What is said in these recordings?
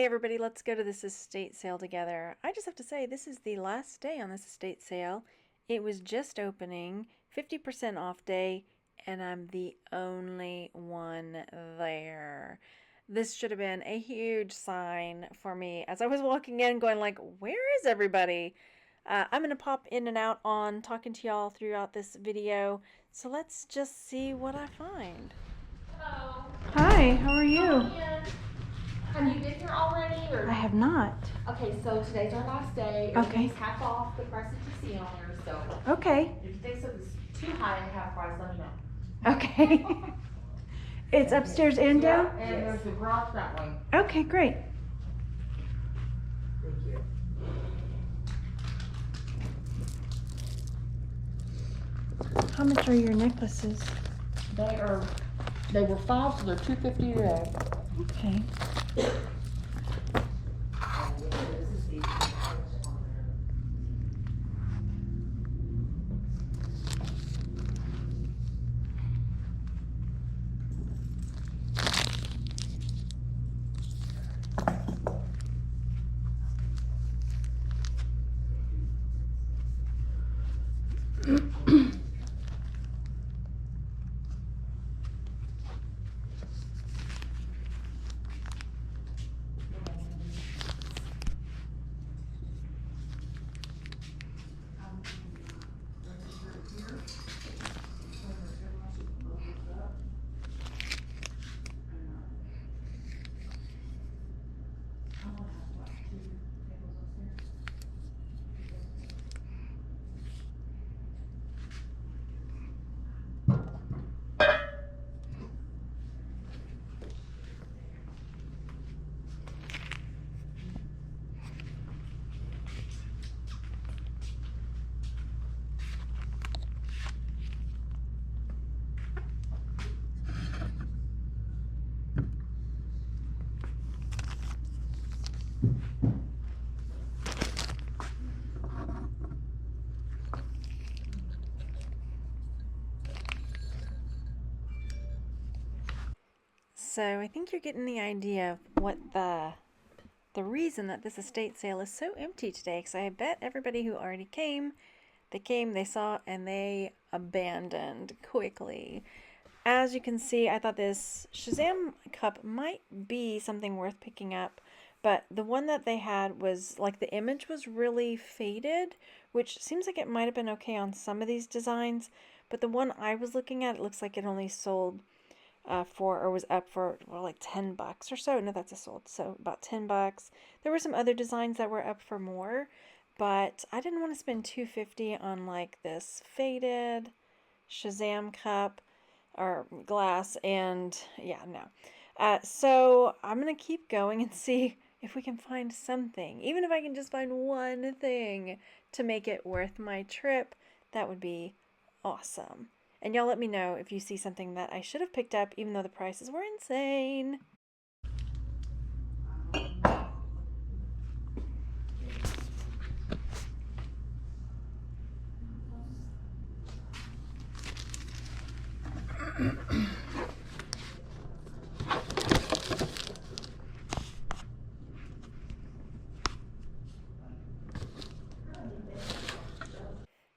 everybody, let's go to this estate sale together. I just have to say, this is the last day on this estate sale. It was just opening, 50% off day, and I'm the only one there. This should have been a huge sign for me as I was walking in going like, where is everybody? I'm going to pop in and out on talking to y'all throughout this video, so let's just see what I find. Hello. Hi, how are you? Come on in. Have you been here already? Or? I have not. Okay, so today's our last day. Okay. Everything's half off the price that you see on there, so. Okay. If you think something's too high at half price, let me know. Okay. It's upstairs and down? Yeah, and there's the garage that way. Okay, great. Thank you. How much are your necklaces? They were $5, so they're $2.50 today. Okay. So I think you're getting the idea of what the reason that this estate sale is so empty today, because I bet everybody who already came, they saw, and they abandoned quickly. As you can see, I thought this Shazam cup might be something worth picking up, but the one that they had was, like, the image was really faded, which seems like it might have been okay on some of these designs, but the one I was looking at, it looks like it only sold was up for, well, like $10 or so. No, that's a sold, so about $10. There were some other designs that were up for more, but I didn't want to spend $2.50 on like this faded Shazam cup or glass, and yeah, no. So I'm gonna keep going and see if we can find something, even if I can just find one thing to make it worth my trip. That would be awesome. And y'all let me know if you see something that I should have picked up, even though the prices were insane.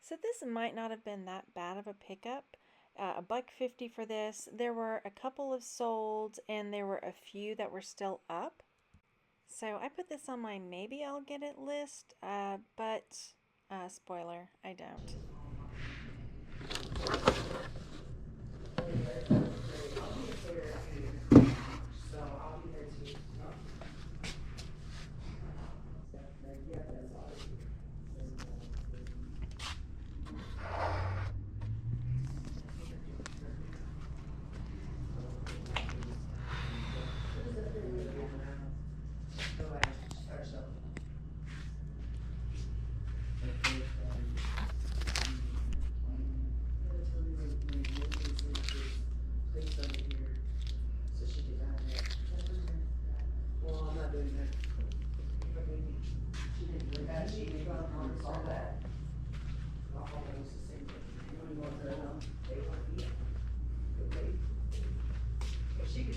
So this might not have been that bad of a pickup. $1.50 for this. There were a couple of sold, and there were a few that were still up. So I put this on my maybe I'll get it list, but spoiler, I don't.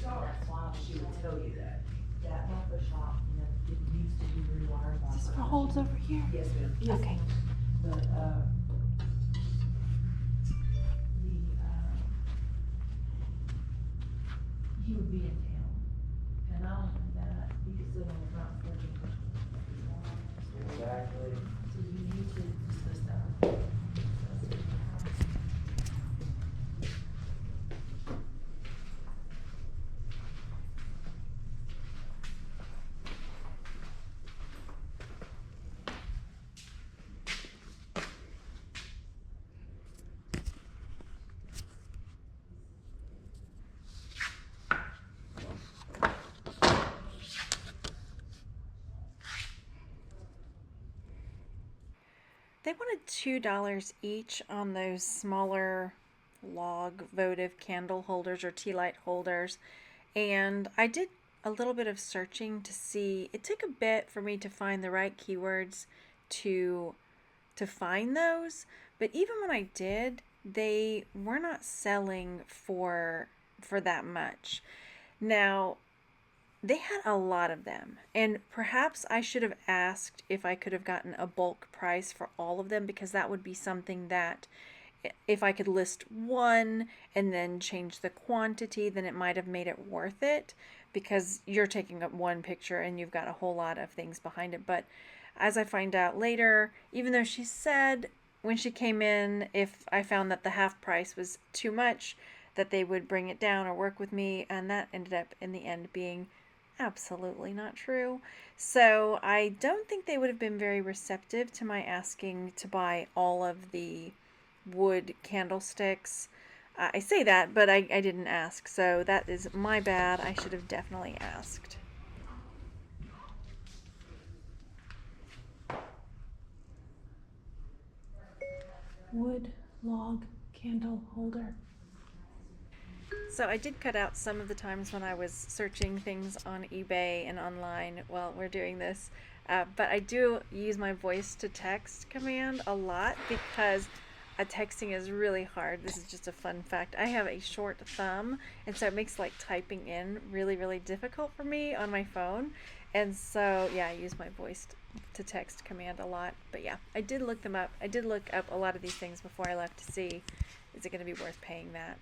That's why she would tell you that. That not the shop, it needs to be rewired by. This holds over here. Yes, ma'am. Yes, Okay. ma'am. But, he would be in town, and not only that, he could sit on the front porch and push. Exactly. So you need to discuss that. They wanted $2 each on those smaller log votive candle holders or tea light holders. And I did a little bit of searching to see. It took a bit for me to find the right keywords to find those, but even when I did, they were not selling for that much. Now, they had a lot of them, and perhaps I should have asked if I could have gotten a bulk price for all of them, because that would be something that if I could list one and then change the quantity, then it might have made it worth it, because you're taking up one picture and you've got a whole lot of things behind it. But as I find out later, even though she said when she came in, if I found that the half price was too much, that they would bring it down or work with me, and that ended up in the end being absolutely not true. So I don't think they would have been very receptive to my asking to buy all of the wood candlesticks. I say that, but I didn't ask, so that is my bad. I should have definitely asked. Wood log candle holder. So I did cut out some of the times when I was searching things on eBay and online while we're doing this. But I do use my voice to text command a lot, because texting is really hard. This is just a fun fact. I have a short thumb, and so it makes like typing in really, really difficult for me on my phone. And so, yeah, I use my voice to text command a lot. But yeah, I did look them up. I did look up a lot of these things before I left to see, is it going to be worth paying that?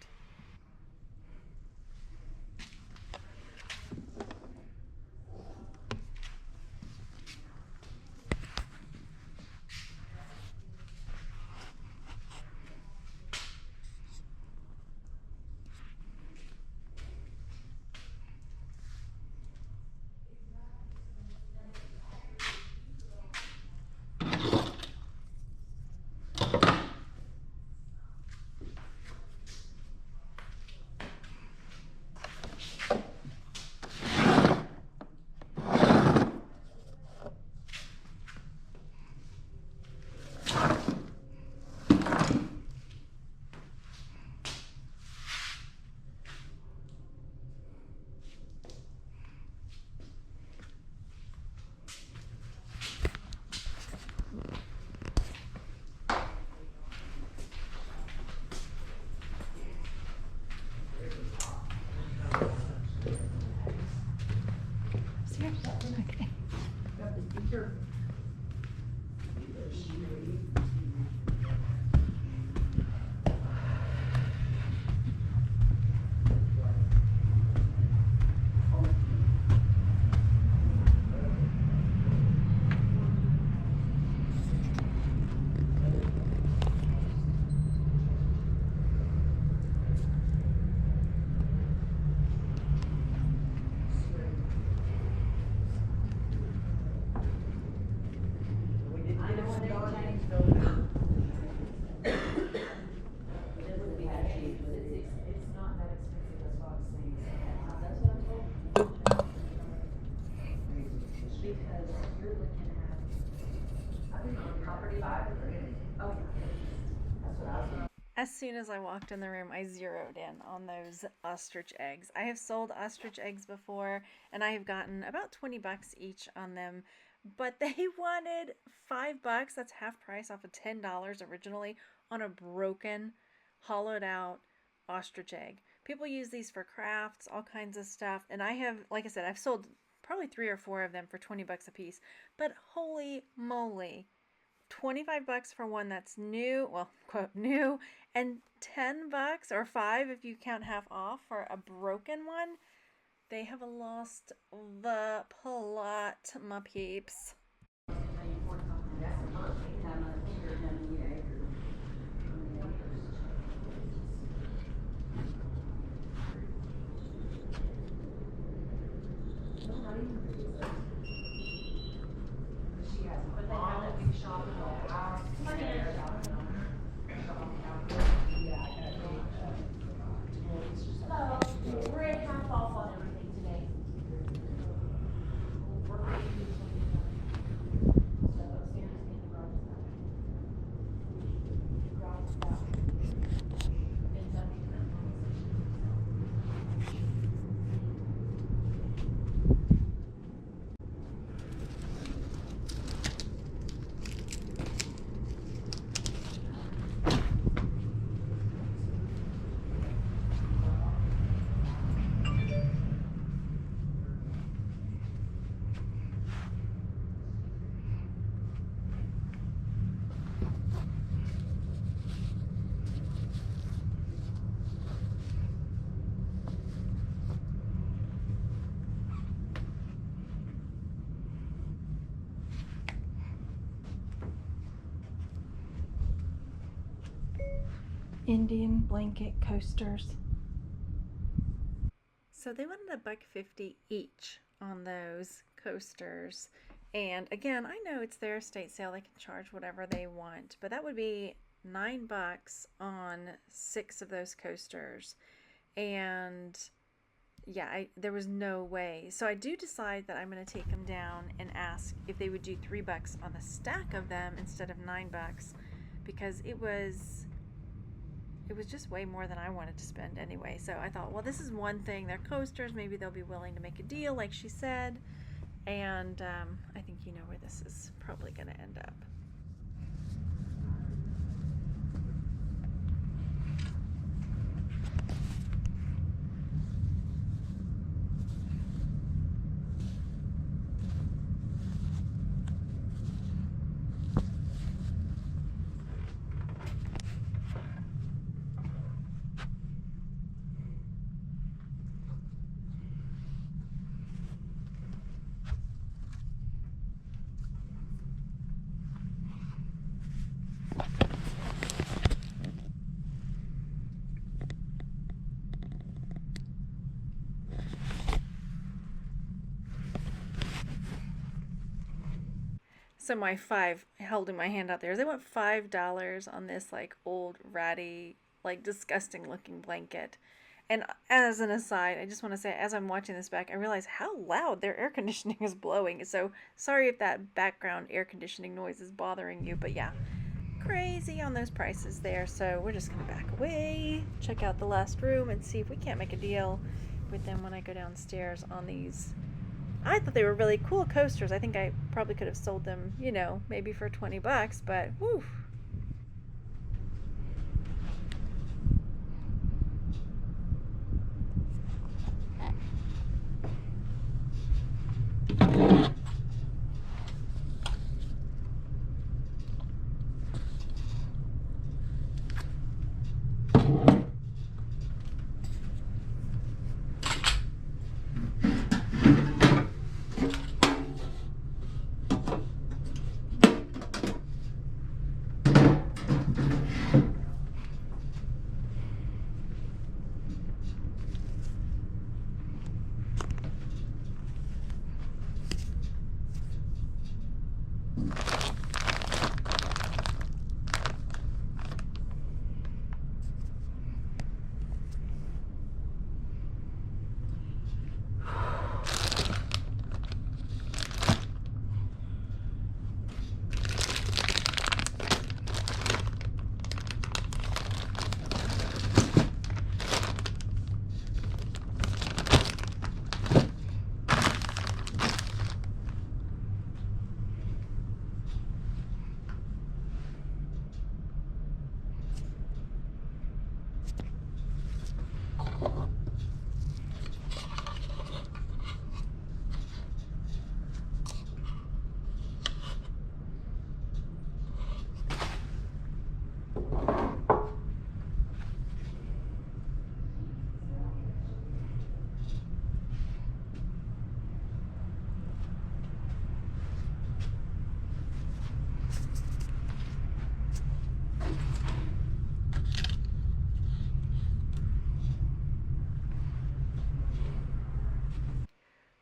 Okay. Be careful. As soon as I walked in the room, I zeroed in on those ostrich eggs. I have sold ostrich eggs before, and I have gotten about 20 bucks each on them, but they wanted $5. That's half price off of $10 originally on a broken, hollowed out ostrich egg. People use these for crafts, all kinds of stuff, and I have, like I said, I've sold probably 3 or 4 of them for 20 bucks a piece. But holy moly, 25 bucks for one that's new, well, quote new, and 10 bucks or 5 if you count half off for a broken one. They have lost the plot, my peeps. We're at half off on everything today. We're ready to do 20. So upstairs in the garage is out. Garage is out. And so we can have Indian blanket coasters. So they wanted $1.50 each on those coasters. And again, I know it's their estate sale, they can charge whatever they want, but that would be $9 on 6 of those coasters. And yeah, there was no way. So I do decide that I'm going to take them down and ask if they would do $3 on the stack of them instead of $9, because it was just way more than I wanted to spend anyway. So I thought, well, this is one thing. They're coasters. Maybe they'll be willing to make a deal, like she said. And I think you know where this is probably going to end up. So my holding my hand out there, they want $5 on this like old ratty, like disgusting looking blanket. And as an aside, I just want to say, as I'm watching this back, I realize how loud their air conditioning is blowing. So sorry if that background air conditioning noise is bothering you, but yeah, crazy on those prices there. So we're just gonna back away, check out the last room, and see if we can't make a deal with them when I go downstairs on these. I thought they were really cool coasters. I think I probably could have sold them, you know, maybe for 20 bucks, but whew.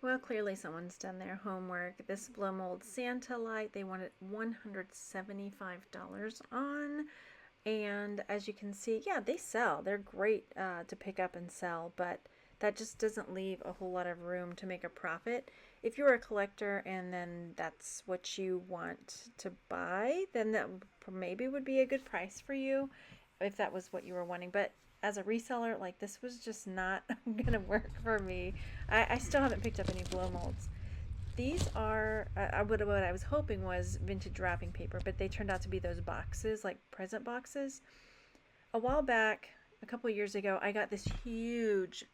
Well, clearly someone's done their homework. This blow mold Santa light, they wanted $175 on. And as you can see, yeah, they sell. They're great to pick up and sell, but that just doesn't leave a whole lot of room to make a profit. If you're a collector and then that's what you want to buy, then that maybe would be a good price for you if that was what you were wanting. But as a reseller, like, this was just not gonna work for me. I still haven't picked up any blow molds. These are what I was hoping was vintage wrapping paper, but they turned out to be those boxes, like present boxes. A while back, a couple years ago, I got this huge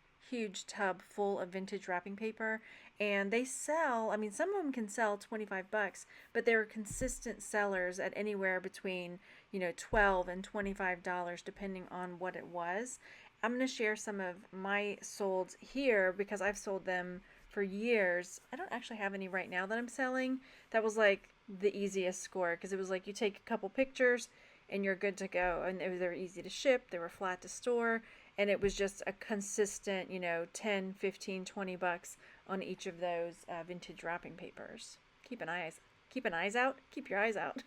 tub full of vintage wrapping paper, and they sell, I mean, some of them can sell 25 bucks, but they were consistent sellers at anywhere between, you know, 12 and $25 depending on what it was. I'm going to share some of my solds here because I've sold them for years. I don't actually have any right now that I'm selling. That was like the easiest score because it was like you take a couple pictures and you're good to go. And they were easy to ship, they were flat to store, and it was just a consistent, you know, 10, 15, 20 bucks on each of those vintage wrapping papers. Keep your eyes out.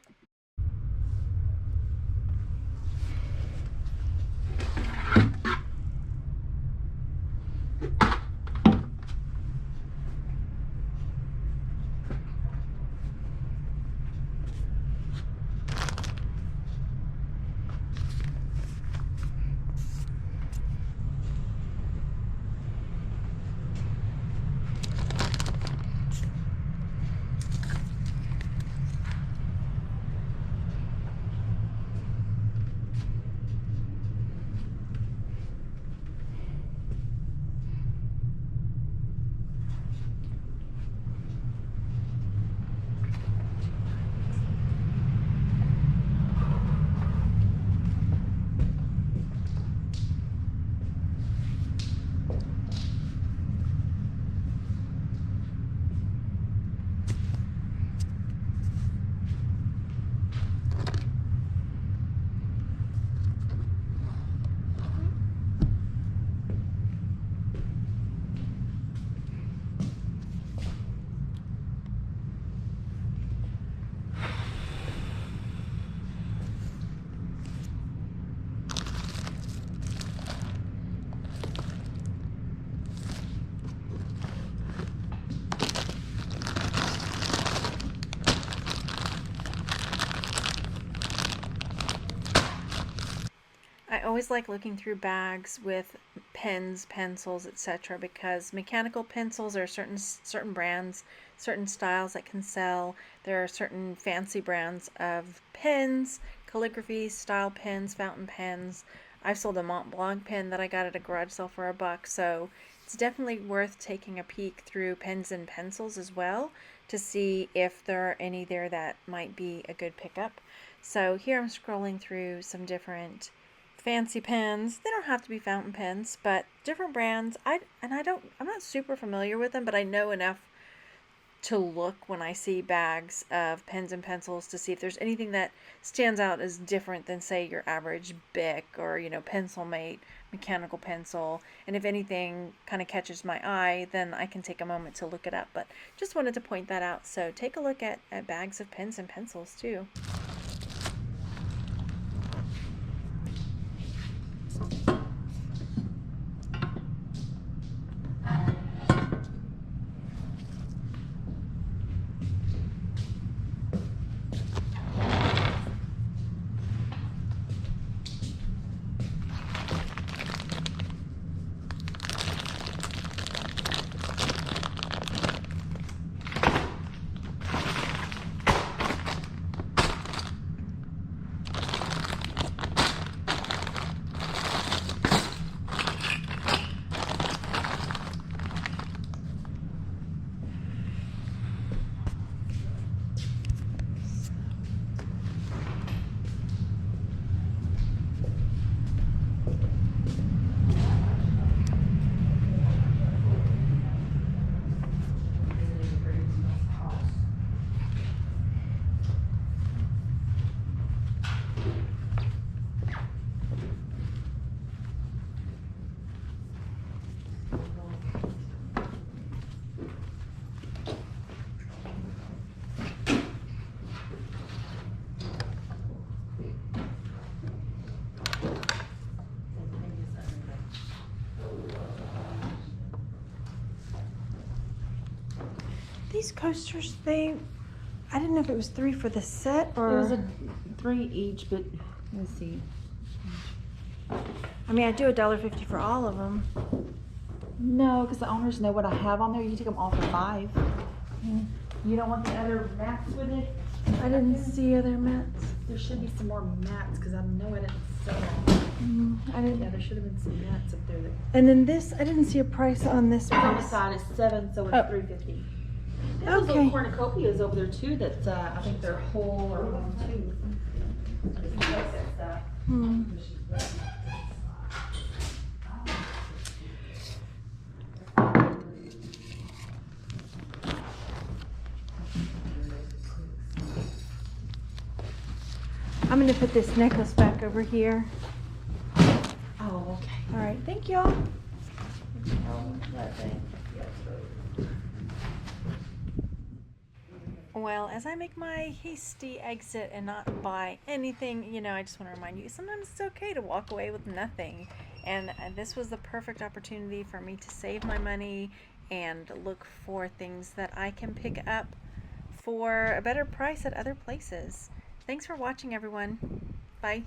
I always like looking through bags with pens, pencils, etc. because mechanical pencils are certain brands, certain styles that can sell. There are certain fancy brands of pens, calligraphy style pens, fountain pens. I've sold a Mont Blanc pen that I got at a garage sale for $1, so it's definitely worth taking a peek through pens and pencils as well to see if there are any there that might be a good pickup. So here I'm scrolling through some different fancy pens. They don't have to be fountain pens, but different brands. I'm not super familiar with them, but I know enough to look when I see bags of pens and pencils to see if there's anything that stands out as different than, say, your average Bic or, you know, Pencil Mate mechanical pencil. And if anything kind of catches my eye, then I can take a moment to look it up. But just wanted to point that out. So take a look at bags of pens and pencils too. these coasters, I didn't know if it was 3 for the set or. It was a 3 each, but let's see. I mean, I do $1.50 for all of them. No, because the owners know what I have on there. You can take them all for 5. You don't want the other mats with it? I didn't see other mats. There should be some more mats because I know I didn't sell them. I didn't. Yeah, there should have been some mats up there. And then this, I didn't see a price on this On the price. side is 7, so it's Oh. $3.50. There's Okay. little cornucopias over there too. That I think they're whole or one too. Hmm. I'm gonna put this necklace back over here. Oh, okay. All right, thank y'all. Well, as I make my hasty exit and not buy anything, you know, I just want to remind you, sometimes it's okay to walk away with nothing. And this was the perfect opportunity for me to save my money and look for things that I can pick up for a better price at other places. Thanks for watching, everyone. Bye.